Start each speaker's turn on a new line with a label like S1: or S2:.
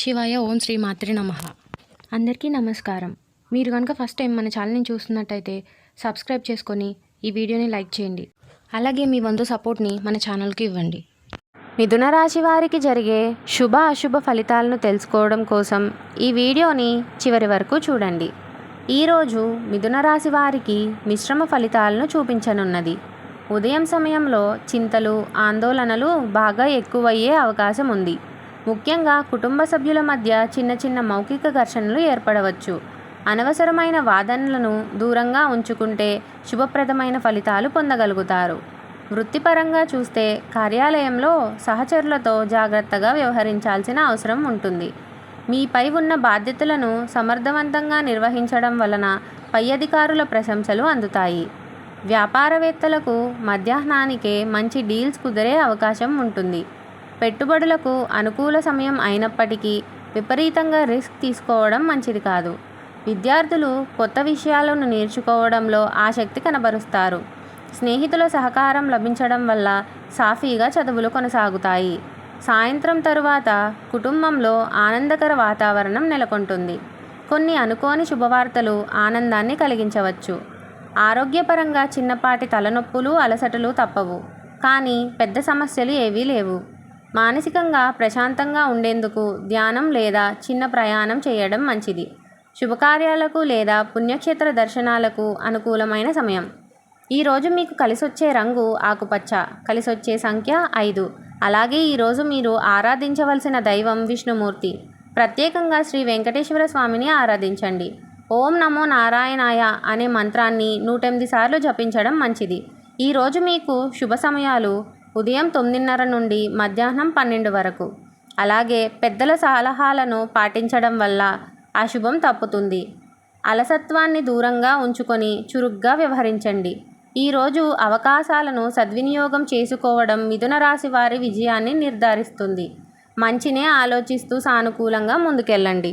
S1: శివాయ. ఓం శ్రీ మాత్రే నమః. అందరికీ నమస్కారం. మీరు కనుక ఫస్ట్ టైం మన ఛానల్ని చూస్తున్నట్టయితే సబ్స్క్రైబ్ చేసుకొని ఈ వీడియోని లైక్ చేయండి. అలాగే మీ వంతు సపోర్ట్ని మన ఛానల్కి ఇవ్వండి. మిథున రాశి వారికి జరిగే శుభ అశుభ ఫలితాలను తెలుసుకోవడం కోసం ఈ వీడియోని చివరి వరకు చూడండి. ఈరోజు మిథున రాశి వారికి మిశ్రమ ఫలితాలను చూపించనున్నది. ఉదయం సమయంలో చింతలు, ఆందోళనలు బాగా ఎక్కువయ్యే అవకాశం ఉంది. ముఖ్యంగా కుటుంబ సభ్యుల మధ్య చిన్న చిన్న మౌఖిక ఘర్షణలు ఏర్పడవచ్చు. అనవసరమైన వాదనలను దూరంగా ఉంచుకుంటే శుభప్రదమైన ఫలితాలు పొందగలుగుతారు. వృత్తిపరంగా చూస్తే కార్యాలయంలో సహచరులతో జాగ్రత్తగా వ్యవహరించాల్సిన అవసరం ఉంటుంది. మీపై ఉన్న బాధ్యతలను సమర్థవంతంగా నిర్వహించడం వలన పై అధికారుల ప్రశంసలు అందుతాయి. వ్యాపారవేత్తలకు మధ్యాహ్నానికే మంచి డీల్స్ కుదిరే అవకాశం ఉంటుంది. పెట్టుబడులకు అనుకూల సమయం అయినప్పటికీ విపరీతంగా రిస్క్ తీసుకోవడం మంచిది కాదు. విద్యార్థులు కొత్త విషయాలను నేర్చుకోవడంలో ఆసక్తి కనబరుస్తారు. స్నేహితుల సహకారం లభించడం వల్ల సాఫీగా చదువులు కొనసాగుతాయి. సాయంత్రం తరువాత కుటుంబంలో ఆనందకర వాతావరణం నెలకొంటుంది. కొన్ని అనుకోని శుభవార్తలు ఆనందాన్ని కలిగించవచ్చు. ఆరోగ్యపరంగా చిన్నపాటి తలనొప్పులు, అలసటలు తప్పవు. కానీ పెద్ద సమస్యలు ఏవీ లేవు. మానసికంగా ప్రశాంతంగా ఉండేందుకు ధ్యానం లేదా చిన్న ప్రయాణం చేయడం మంచిది. శుభకార్యాలకు లేదా పుణ్యక్షేత్ర దర్శనాలకు అనుకూలమైన సమయం. ఈరోజు మీకు కలిసొచ్చే రంగు ఆకుపచ్చ. కలిసొచ్చే సంఖ్య 5. అలాగే ఈరోజు మీరు ఆరాధించవలసిన దైవం విష్ణుమూర్తి. ప్రత్యేకంగా శ్రీ వెంకటేశ్వర స్వామిని ఆరాధించండి. ఓం నమో నారాయణాయ అనే మంత్రాన్ని 108 సార్లు జపించడం మంచిది. ఈరోజు మీకు శుభ సమయాలు ఉదయం 9:30 నుండి మధ్యాహ్నం 12 వరకు. అలాగే పెద్దల సలహాలను పాటించడం వల్ల అశుభం తప్పుతుంది. అలసత్వాన్ని దూరంగా ఉంచుకొని చురుగ్గా వ్యవహరించండి. ఈరోజు అవకాశాలను సద్వినియోగం చేసుకోవడం మిథున రాశి వారి విజయాన్ని నిర్ధారిస్తుంది. మంచినే ఆలోచిస్తూ సానుకూలంగా ముందుకెళ్ళండి.